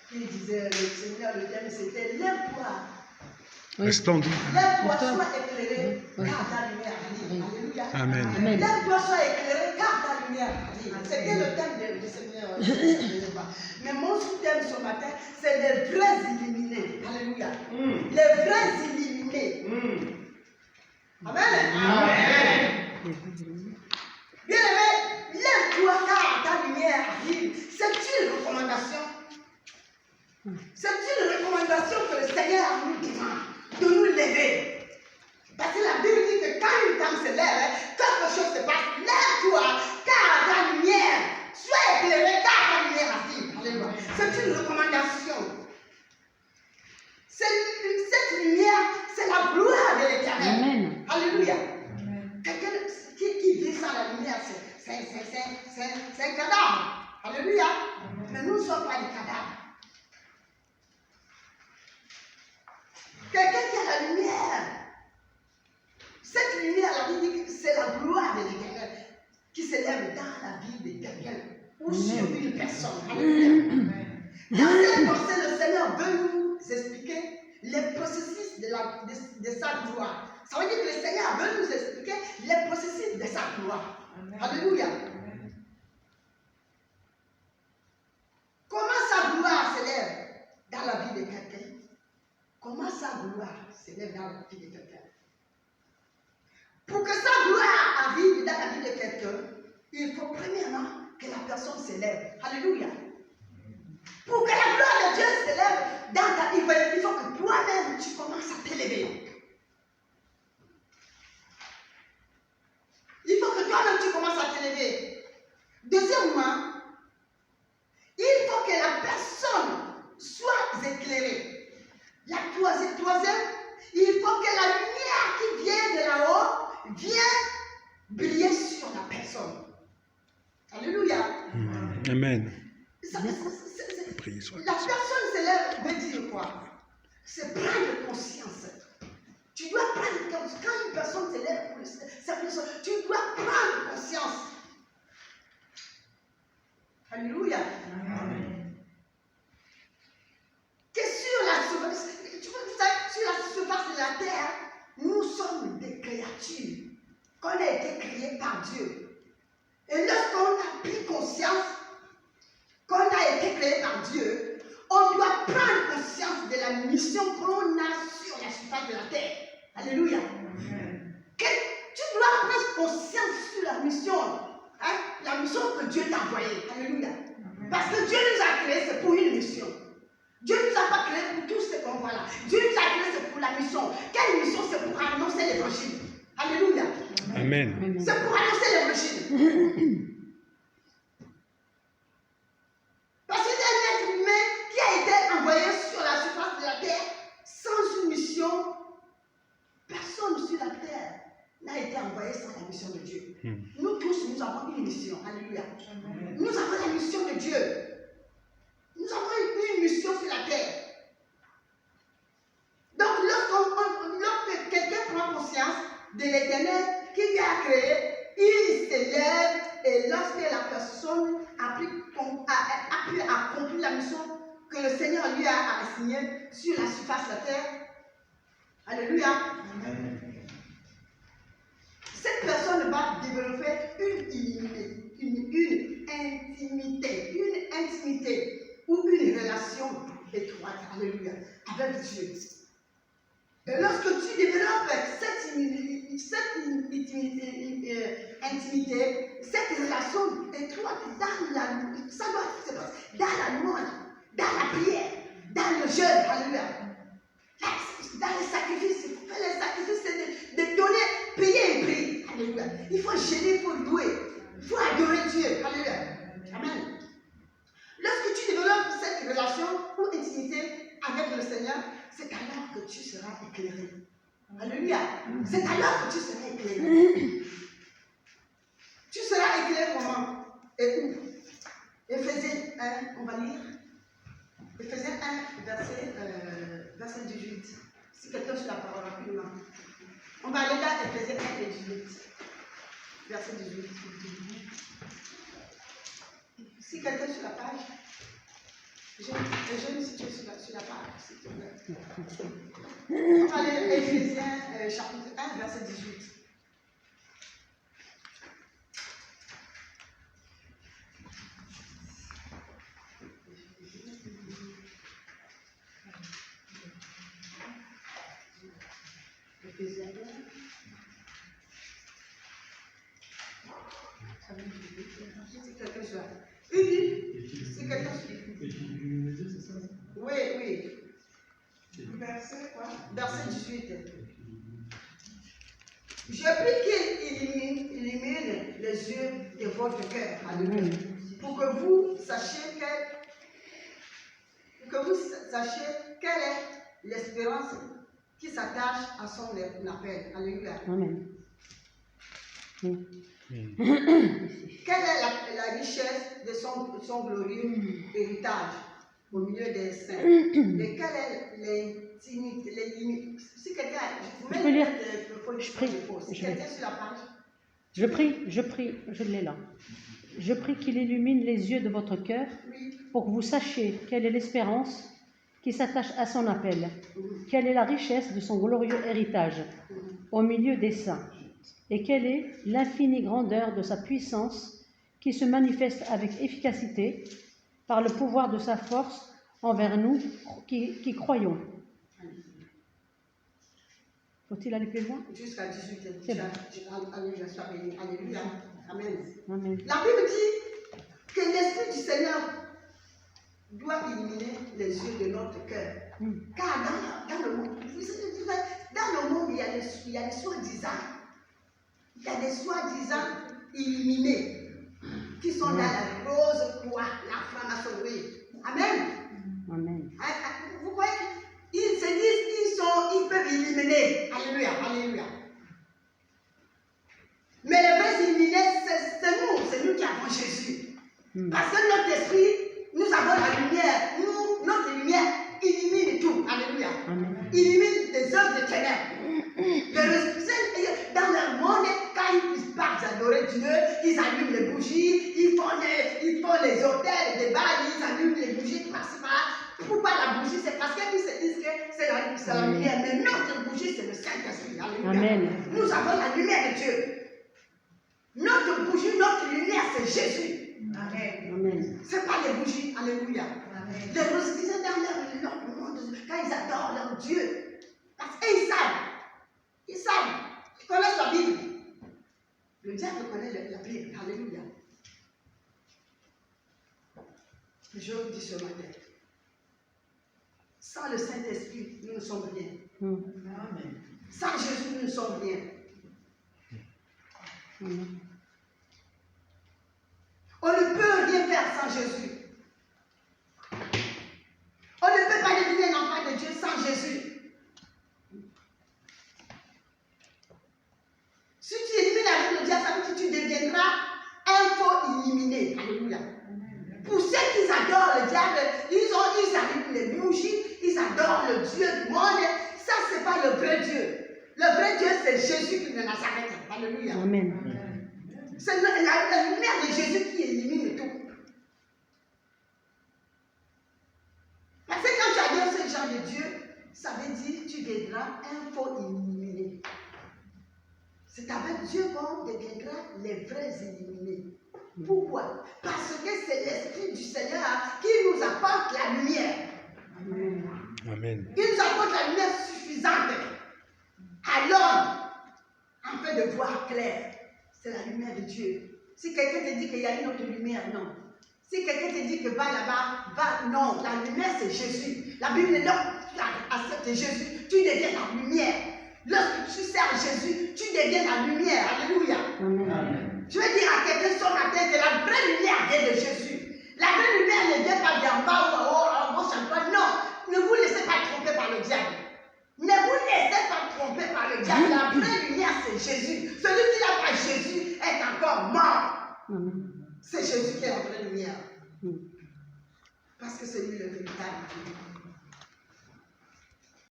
qui disait, le Seigneur, le thème, c'était lève-toi. Resplendis. Lève-toi, sois éclairé, car ta lumière arrive. Alléluia. Amen. Lève-toi, sois éclairé, car ta lumière arrive. C'était le thème du Seigneur. Mais mon sous-thème ce matin, c'est les vrais illuminés. Alléluia. Les vrais illuminés. Amen. Amen. Bien aimé, lève-toi, car ta lumière arrive. C'est une recommandation. C'est une recommandation que le Seigneur nous demande de nous lever. Parce que la Bible dit que quand une dame se lève, quelque chose se passe. Lève-toi, car ta lumière, sois éclairé, car ta lumière arrive. Alléluia. C'est une recommandation. Cette lumière, c'est la gloire de l'Éternel. Alléluia. Quelqu'un qui vit sans la lumière, c'est un cadavre. Alléluia. Mais nous ne sommes pas des cadavres. Quelqu'un qui a la lumière. Cette lumière, la Bible dit que c'est la gloire de l'Éternel qui s'élève dans la vie de quelqu'un ou sur une personne. Alléluia. Dans cette pensée, le Seigneur veut nous expliquer les processus de sa gloire. Ça veut dire que le Seigneur veut nous expliquer les processus de sa gloire. Alléluia. Comment sa gloire s'élève dans la vie de quelqu'un? Comment sa gloire s'élève dans la vie de quelqu'un? Pour que sa gloire arrive dans la vie de quelqu'un, il faut premièrement que la personne s'élève. Alléluia. Pour que la gloire de Dieu s'élève dans ta vie, il faut que toi-même tu commences à t'élever. Il faut que toi-même tu commences à t'élever. Deuxièmement, il faut que la personne soit éclairée. La troisième, il faut que la lumière qui vient de là-haut vienne briller sur la personne. Alléluia. Amen. La personne s'élève veut dire quoi? C'est prendre conscience. Tu dois prendre conscience. Quand une personne s'élève pour sa personne, tu dois prendre conscience. Alléluia. Amen. Que sur la surface de la terre, nous sommes des créatures qu'on a été créées par Dieu. Et lorsqu'on a pris conscience qu'on a été créé par Dieu, on doit prendre conscience de la mission qu'on a sur la surface de la terre. Alléluia. Que tu dois prendre conscience sur la mission que Dieu t'a envoyée. Alléluia. Parce que Dieu nous a créés, c'est pour une mission. Dieu ne nous a pas créés pour tout ce qu'on voit là. Dieu nous a créés, c'est pour la mission. Quelle mission? C'est pour annoncer l'évangile. Alléluia. Amen. C'est pour annoncer l'évangile. Parce que c'est un être humain qui a été envoyé sur la surface de la terre sans une mission. Personne sur la terre n'a été envoyé sans la mission de Dieu. Nous tous, nous avons une mission. Alléluia. Nous avons la mission de Dieu. Nous avons une mission sur la terre. Donc, lorsque quelqu'un prend conscience de l'Éternel qui lui a créé, il s'élève et lorsque la personne a pu accomplir la mission que le Seigneur lui a assignée sur la surface de la terre, alléluia, cette personne va développer une intimité ou une relation étroite, alléluia, avec Dieu. Et lorsque tu développes cette intimité, cette relation étroite ça doit se passer dans la louange, dans la prière, dans le jeûne, alléluia. Dans les sacrifices, il faut faire les sacrifices, c'est de donner, payer et prier, alléluia. Il faut jeûner, il faut louer, il faut adorer Dieu, alléluia. Amen. Lorsque tu développes cette relation ou intimité avec le Seigneur, c'est alors que tu seras éclairé. Alléluia. C'est alors que tu seras éclairé. Tu seras éclairé comment? Et où? Éphésiens 1, on va lire. Éphésiens 1, verset 18. Si quelqu'un suit la parole rapidement. On va aller dans Éphésiens 1 et 18. Verset 18. Si quelqu'un suit la page. Je me situe sur la page, s'il te plaît. On va lire Éphésiens chapitre 1, verset 18. Éphésiens 1. C'est quelque chose. C'est quelque chose. Oui, oui. Verset quoi? Verset 18. Je prie qu'il illumine les yeux de votre cœur. Alléluia. Pour que vous sachiez quelle est l'espérance qui s'attache à son appel. Alléluia. Amen. Quelle est la richesse de son glorieux héritage au milieu des saints? Et quelle est l'intimité? Si quelqu'un, vous Je peux lire. je prie. Si quelqu'un sur la page. Je prie, je l'ai là. Je prie qu'il illumine les yeux de votre cœur pour que vous sachiez quelle est l'espérance qui s'attache à son appel, quelle est la richesse de son glorieux héritage au milieu des saints, et quelle est l'infinie grandeur de sa puissance qui se manifeste avec efficacité par le pouvoir de sa force envers nous qui croyons. Faut-il aller plus loin? Jusqu'à 18. C'est bon. Alléluia. Amen. Amen. La Bible dit que l'Esprit du Seigneur doit illuminer les yeux de notre cœur. Car dans le monde, il y a des soi-disant. Il y a des soi-disant illuminés qui sont dans la rose croix, la franc-maçonnerie. Amen. Amen. Vous voyez, ils se disent qu'ils peuvent illuminer. Alléluia, alléluia. Mais les vrais illuminés, c'est nous qui avons Jésus. Parce que notre esprit, nous avons la lumière. Notre lumière illumine tout. Alléluia. Amen. Illumine les œuvres de ténèbres. Dans le monde, quand ils partent adorer Dieu, ils allument les bougies, ils font les hôtels, les bals, ils allument les bougies par-ci par-là. Pourquoi la bougie? C'est parce qu'ils se disent que c'est la lumière. Mais notre bougie, c'est le Saint-Esprit. Amen. Nous avons la lumière de Dieu. Notre bougie, notre lumière, c'est Jésus. Amen. Amen. Ce n'est pas les bougies. Alléluia. Amen. Les rosichisants dans leur monde, quand ils adorent leur Dieu, parce qu'ils savent. Ils savent. Ils connaissent la Bible. Le diable connaît la Bible. Alléluia. Je vous dis ce matin. Sans le Saint-Esprit, nous ne sommes rien. Amen. Sans Jésus, nous ne sommes rien. On ne peut rien faire sans Jésus. On ne peut pas devenir un enfant de Dieu sans Jésus. Si tu élimines la vie de Dieu, ça veut dire que tu deviendras un faux illuminé. Alléluia. Pour ceux qui adorent le diable, ils allument les bougies, ils adorent le Dieu du monde. Ça, ce n'est pas le vrai Dieu. Le vrai Dieu, c'est Jésus qui de Nazareth. Alléluia. Amen. C'est la lumière de Jésus qui élimine tout. Parce que quand tu adores ce genre de Dieu, ça veut dire que tu deviendras un faux illuminé. C'est avec Dieu qu'on deviendra les vrais illuminés. Pourquoi? Parce que c'est l'Esprit du Seigneur qui nous apporte la lumière. Amen. Il nous apporte la lumière suffisante à l'homme afin de voir clair. C'est la lumière de Dieu. Si quelqu'un te dit qu'il y a une autre lumière, non. Si quelqu'un te dit que va là-bas, va, non. La lumière, c'est Jésus. La Bible, lorsque tu acceptes Jésus, tu deviens la lumière. Lorsque tu sers Jésus, tu deviens la lumière. Alléluia. Amen. Je veux dire à quelqu'un ce matin que la vraie lumière vient de Jésus. La vraie lumière ne vient pas d'en bas ou en gauche, en droite. Non. Ne vous laissez pas tromper par le diable. Ne vous laissez pas tromper par le diable. La vraie lumière, c'est Jésus. Celui qui n'a pas Jésus est encore mort. C'est Jésus qui est la vraie lumière. Parce que c'est lui le véritable.